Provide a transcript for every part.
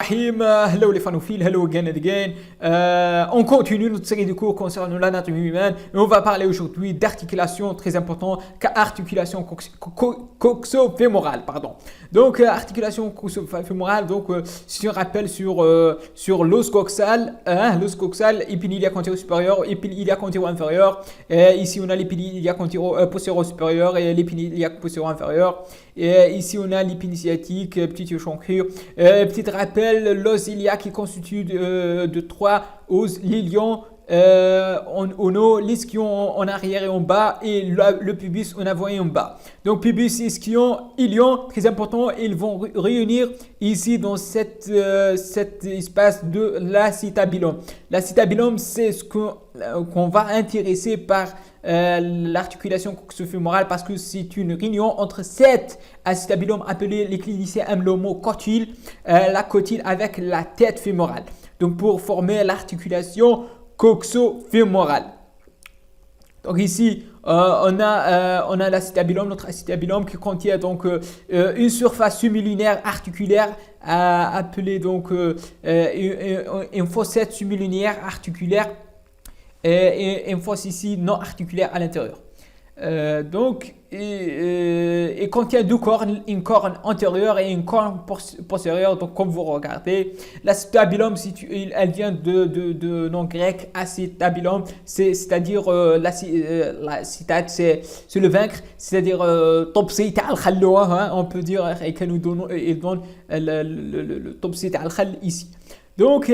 Rahim. Hello les fanophiles, hello again and again. On continue notre série de cours concernant l'anatomie humaine et on va parler aujourd'hui d'articulation très important, articulation coxo-fémorale, pardon. Donc articulation coxo-fémorale, donc si on rappelle sur l'os coxal, l'os coxal, épiniliaque antéro-supérieur, épiniliaque antéro-inférieur. Ici on a l'épiniliaque antéro-supérieur et l'épiniliaque postéro-inférieur. Et ici on a l'épine sciatique, petite échancrure. Petit rappel, l'os iliaque qui constitue de trois os l'ilion en haut, l'ischion en arrière et en bas, et le pubis en avant et en bas. Donc pubis, ischion, ilion, très important, ils vont réunir ici dans cet espace de l'acétabulum. L'acétabulum, c'est ce qu'on va intéresser par l'articulation coxo-fémorale parce que c'est une réunion entre cet acétabulum appelé les cliniciens aiment le mot cotyle, la cotyle avec la tête fémorale. Donc pour former l'articulation coxo-fémorale. Donc ici on a l'acétabulum, notre acétabulum qui contient donc une surface semi-lunaire articulaire appelée donc une fossette semi-lunaire articulaire et une fosse ici non articulaire à l'intérieur. Et contient deux cornes, une corne antérieure et une corne postérieure. Donc comme vous regardez, l'acétabulum, elle vient de nom grec acétabulum, c'est-à-dire l'acétate, c'est le vaincre, c'est-à-dire topsé ta'al khalloa, on peut dire, et qu'il nous donne le topsé ta'al khall ici. Donc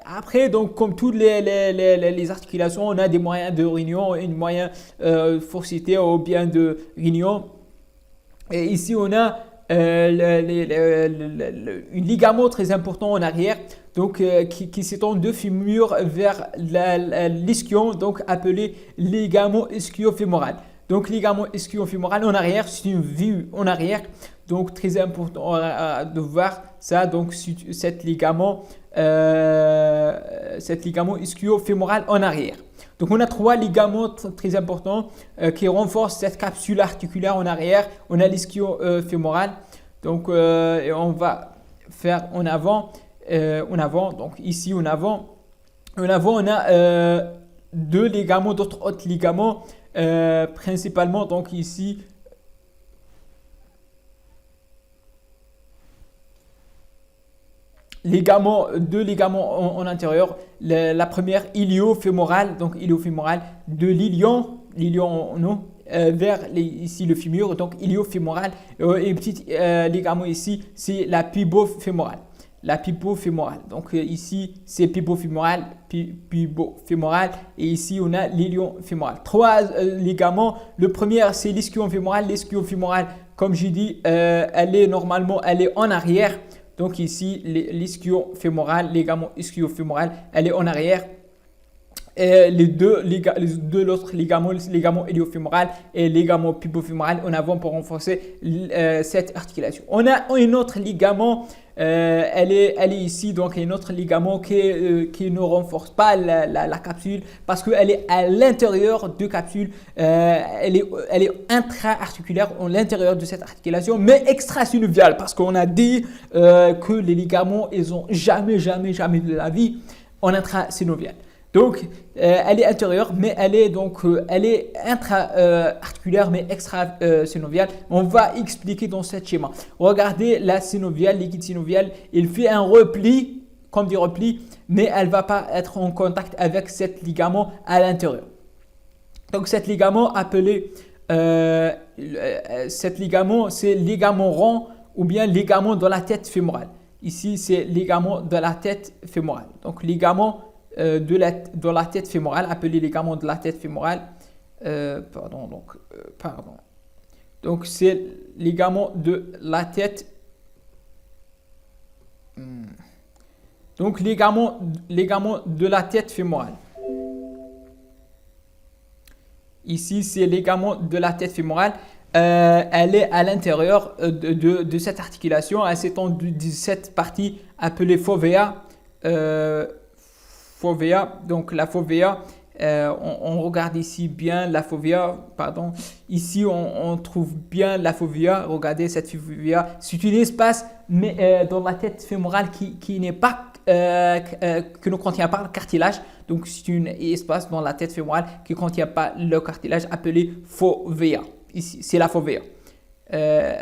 après, donc comme toutes les articulations, on a des moyens de réunion, un moyen forcité ou bien de réunion. Et ici on a un ligament très important en arrière, donc qui s'étend de fémur vers l'ischion, donc appelé ligament ischio-fémoral. Donc ligament ischio-fémoral en arrière, c'est une vue en arrière. Donc très important de voir ça, donc cet ligament ischio-fémoral en arrière. Donc on a trois ligaments très importants qui renforcent cette capsule articulaire en arrière. On a l'ischio-fémoral, donc et on va faire en avant. Donc ici en avant on a deux ligaments, d'autres autres ligaments, principalement donc ici. Deux ligaments en intérieur. La première ilio-fémorale, donc ilio-fémorale de l'ilion en haut vers ici le fémur, donc ilio-fémorale. Et petit ligament ici, c'est la pubofémorale. La pubofémorale. Donc ici, c'est pubofémorale, pubofémorale, et ici on a l'ilion-fémoral. Trois ligaments. Le premier, c'est l'ischio-fémoral. L'ischio-fémoral, comme j'ai dit, elle est en arrière. Donc ici, l'ischio-fémoral, ligament ischio-fémoral, elle est en arrière. Et les deux autres ligaments, le ligament ilio-fémoral et le ligament pubofémoral en avant pour renforcer cette articulation. On a un autre ligament, elle est ici, donc un autre ligament qui ne renforce pas la capsule parce qu'elle est à l'intérieur de capsule, elle est intra-articulaire à l'intérieur de cette articulation, mais extra-synoviale parce qu'on a dit que les ligaments, ils ont jamais de la vie en intra-synovial. Donc, elle est intérieure, mais elle est intra-articulaire, mais extra-synoviale. On va expliquer dans ce schéma. Regardez la synoviale, liquide synovial, il fait un repli, comme des replis, mais elle ne va pas être en contact avec cet ligament à l'intérieur. Donc, cet ligament appelé, c'est ligament rond ou bien ligament de la tête fémorale. Ici, c'est ligament de la tête fémorale. Donc, ligament de la tête fémorale, appelé ligament de la tête fémorale. Donc c'est ligament de la tête. Donc ligament de la tête fémorale. Ici c'est ligament de la tête fémorale. Elle est à l'intérieur de cette articulation. Elle s'étend de cette partie appelée fovea. Donc la fovea, On regarde ici bien la fovea, pardon. Ici, on trouve bien la fovea. Regardez cette fovea. C'est un espace mais, dans la tête fémorale qui n'est pas, que ne contient pas le cartilage. Donc, c'est un espace dans la tête fémorale qui ne contient pas le cartilage appelé fovea. Ici, c'est la fovea.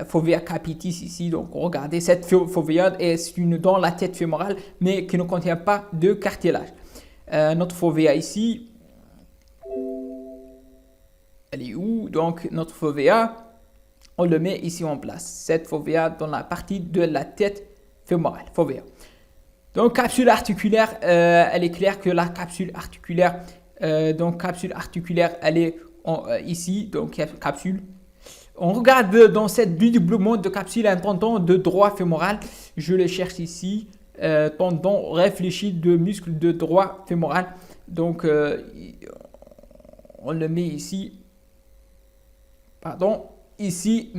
Fovea capitis ici. Donc, regardez cette fovea et c'est une dans la tête fémorale mais qui ne contient pas de cartilage. Notre fovea ici, elle est où? Donc, notre fovea, on le met ici en place. Cette fovea dans la partie de la tête fémorale. Fovea. Donc, capsule articulaire, elle est claire que la capsule articulaire, elle est ici. Donc, capsule. On regarde dans cette dédoublement de capsule un tendon de droit fémoral. Je le cherche ici. Tendon réfléchi de muscle de droit fémoral. Donc, on le met ici. Pardon. Ici,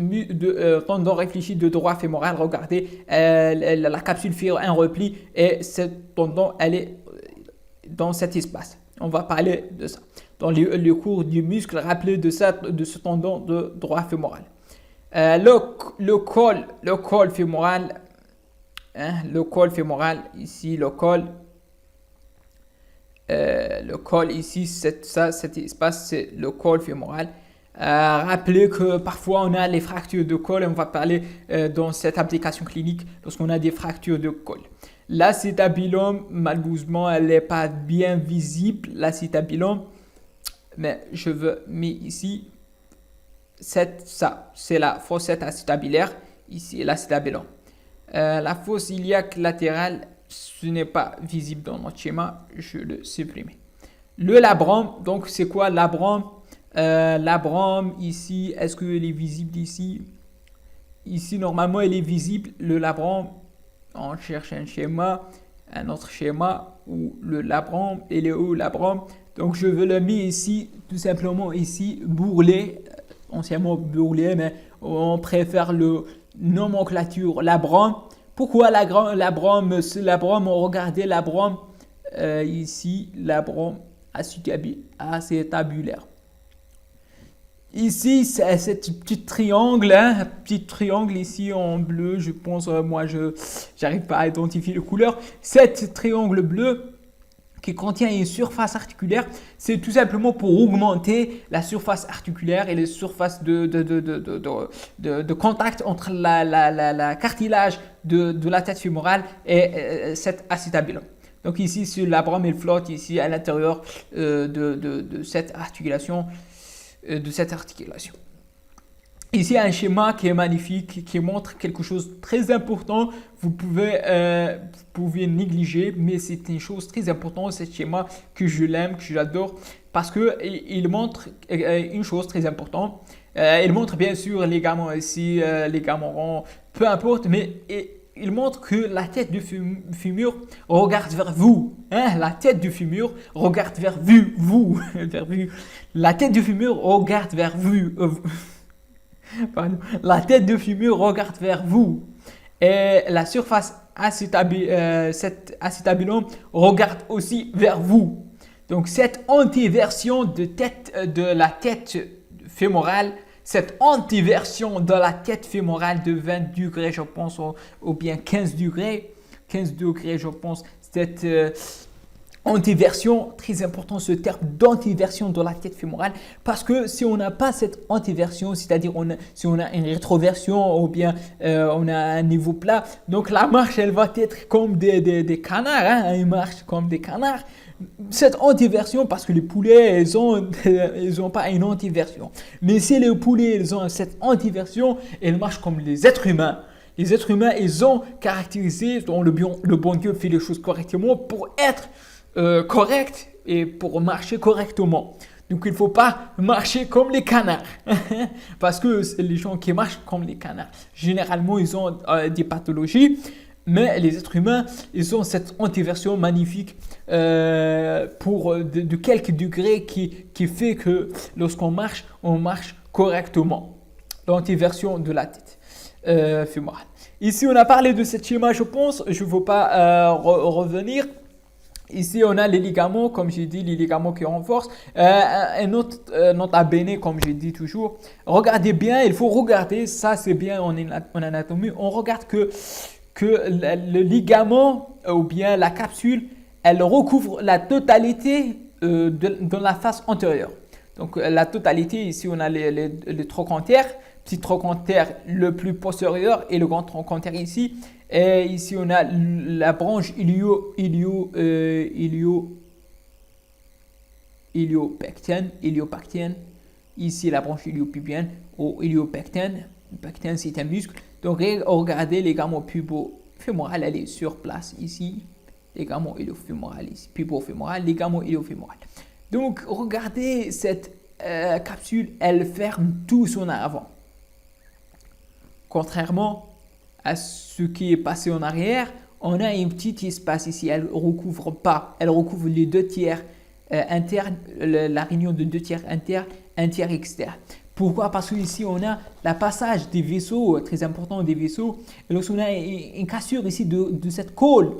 tendon réfléchi de droit fémoral. Regardez, la capsule fait un repli et ce tendon, elle est dans cet espace. On va parler de ça. Dans le cours du muscle, rappelez de ce tendon de droit fémoral. Le col fémoral. Le col fémoral, ici, le col ici, cet espace, c'est le col fémoral. Rappelez que parfois on a les fractures de col, on va parler dans cette application clinique lorsqu'on a des fractures de col. L'acétabulum, malheureusement, elle n'est pas bien visible, l'acétabulum, mais je veux mettre ici, c'est la fossette acétabulaire, ici l'acétabulum. La fosse iliaque latérale, ce n'est pas visible dans notre schéma, je le supprime. Le labrum, donc c'est quoi labrum? Labrum ici, est-ce qu'il est visible ici? Ici, normalement, il est visible. Le labrum, on cherche un autre schéma où le labrum, il est où labrum? Donc, je veux le mettre ici, tout simplement ici, bourrelet, anciennement bourrelet, mais on préfère le nomenclature labrum. Pourquoi labrum? On regardait labrum ici, labrum acétabulaire. Ici, c'est ce petit triangle, ici en bleu, je pense, moi, je n'arrive pas à identifier les couleurs. Cet triangle bleu qui contient une surface articulaire, c'est tout simplement pour augmenter la surface articulaire et les surfaces de contact entre la cartilage de la tête fémorale et cet acétabulum. Donc ici, ce labrum, il flotte ici à l'intérieur de cette articulation. Ici, un schéma qui est magnifique, qui montre quelque chose de très important. Vous pouvez négliger, mais c'est une chose très importante, ce schéma que je l'aime, que j'adore, parce qu'il montre une chose très importante. Il montre bien sûr les ligaments ici, les ligaments ronds, peu importe, mais il montre que la tête du fémur regarde vers vous. La tête du fémur regarde vers vous. La tête du fémur regarde vers vous. Pardon. La tête du fémur regarde vers vous. Et la surface cet acétabulum regarde aussi vers vous. Donc cette antiversion de la tête fémorale, cette antiversion de la tête fémorale de 20 degrés, je pense, ou bien 15 degrés, je pense, cette antiversion, très important ce terme d'antiversion de la tête fémorale, parce que si on n'a pas cette antiversion, c'est-à-dire si on a une rétroversion ou bien on a un niveau plat, donc la marche, elle va être comme des canards, ils marchent comme des canards. Cette antiversion, parce que les poulets, ils ont pas une antiversion. Mais si les poulets, ils ont cette antiversion, ils marchent comme les êtres humains. Les êtres humains, ils ont caractérisé, dont le bon Dieu fait les choses correctement pour être correct et pour marcher correctement. Donc il ne faut pas marcher comme les canards. Parce que les gens qui marchent comme les canards, généralement, ils ont des pathologies. Mais les êtres humains, ils ont cette antiversion magnifique pour de quelques degrés qui fait que lorsqu'on marche, on marche correctement. L'antiversion de la tête fémorale. Ici, on a parlé de ce schéma, je pense. Je ne veux pas revenir. Ici, on a les ligaments, comme j'ai dit, les ligaments qui renforcent. Notre abéné, comme j'ai dit toujours. Regardez bien, il faut regarder, ça c'est bien en anatomie. On regarde que le ligament ou bien la capsule, elle recouvre la totalité de la face antérieure. Donc la totalité, ici on a les trochantères, petit trochantère le plus postérieur et le grand trochantère ici. Et ici on a la branche iliopectienne. Ici la branche iliopubienne ou iliopectienne. Le pecten c'est un muscle. Donc regardez les ligaments pubo-fémoral, elle est sur place ici. Ligament iliofémoral ici, pubo-fémoral, ligament iliofémoral. Donc regardez cette capsule, elle ferme tout son avant. Contrairement à ce qui est passé en arrière, on a un petit espace ici, elle recouvre pas, elle recouvre les 2 tiers internes, la réunion de 2 tiers internes, 1 tiers externe. Pourquoi? Parce qu'ici on a le passage des vaisseaux, très important des vaisseaux, et lorsqu'on a une cassure ici de cette côle,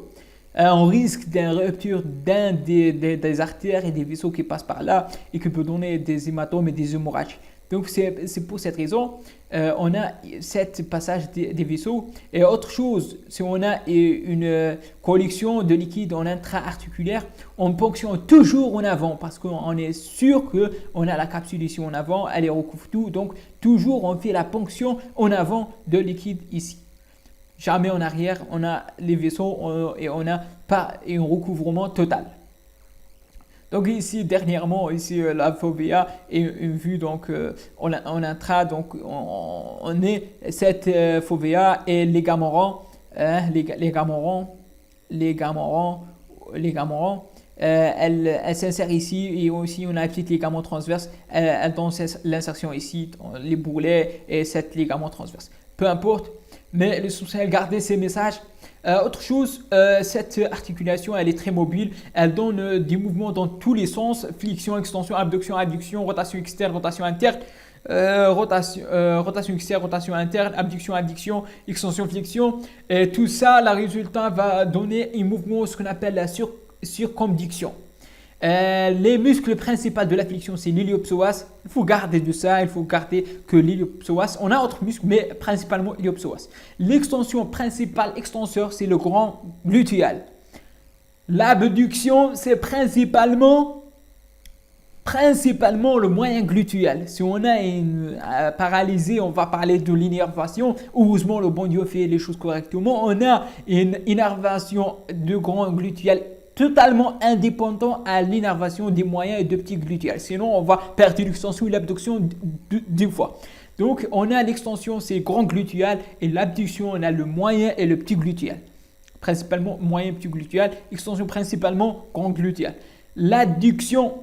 on risque d'une rupture d'un des artères et des vaisseaux qui passent par là et qui peut donner des hématomes et des hémorragies. Donc c'est pour cette raison, on a cette passage des vaisseaux. Et autre chose, si on a une collection de liquide en intra-articulaire, on ponctionne toujours en avant parce qu'on est sûr qu'on a la capsule ici en avant, elle recouvre tout. Donc toujours on fait la ponction en avant de liquide ici. Jamais en arrière, on a les vaisseaux et on n'a pas un recouvrement total. Donc ici, dernièrement, ici la fovea est vue, donc on intra, donc on est cette fovea et ligament rond, elle s'insère ici et aussi on a un petit ligament transverse, elle donne l'insertion ici, les bourrelets et cette ligament transverse. Peu importe, mais l'essentiel, gardez ces messages. Autre chose, cette articulation, elle est très mobile. Elle donne des mouvements dans tous les sens. Flexion, extension, abduction, adduction, rotation externe, rotation interne. Rotation externe, rotation interne, abduction, adduction, extension, flexion. Et tout ça, le résultat va donner un mouvement, ce qu'on appelle la circumduction. Les muscles principaux de la flexion, c'est l'iliopsoas. Il faut garder de ça, il faut garder que l'iliopsoas. On a autres muscles, mais principalement l'iliopsoas. L'extension principale, extenseur, c'est le grand gluteal. L'abduction, c'est principalement le moyen gluteal. Si on a une paralysée, on va parler de l'innervation. Heureusement, le bon Dieu fait les choses correctement. On a une innervation de grand gluteal totalement indépendant à l'innervation des moyens et de petits gluteals. Sinon, on va perdre l'extension et l'abduction d'une fois. Donc, on a l'extension, c'est grand gluteal, et l'abduction, on a le moyen et le petit gluteal. Principalement moyen et petit gluteal, extension principalement grand gluteal. L'adduction,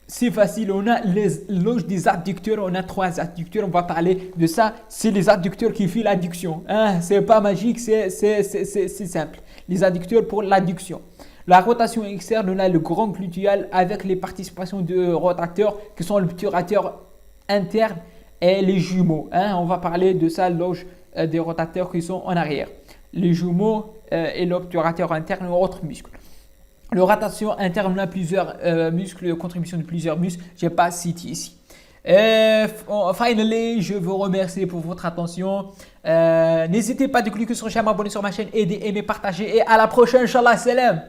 c'est facile, on a les loges des adducteurs, on a 3 adducteurs, on va parler de ça. C'est les adducteurs qui font l'adduction. C'est pas magique, c'est simple. Les adducteurs pour l'adduction. La rotation externe, on a le grand gluteal avec les participations de rotateurs qui sont l'obturateur interne et les jumeaux. On va parler de ça, loge des rotateurs qui sont en arrière. Les jumeaux et l'obturateur interne et autres muscles. La rotation interne, on a plusieurs muscles, contribution de plusieurs muscles. Je n'ai pas cité ici. Finally, je vous remercie pour votre attention. N'hésitez pas de cliquer sur j'aime, abonner sur ma chaîne, aider, aimer, partager et à la prochaine, Inch'Allah, salam.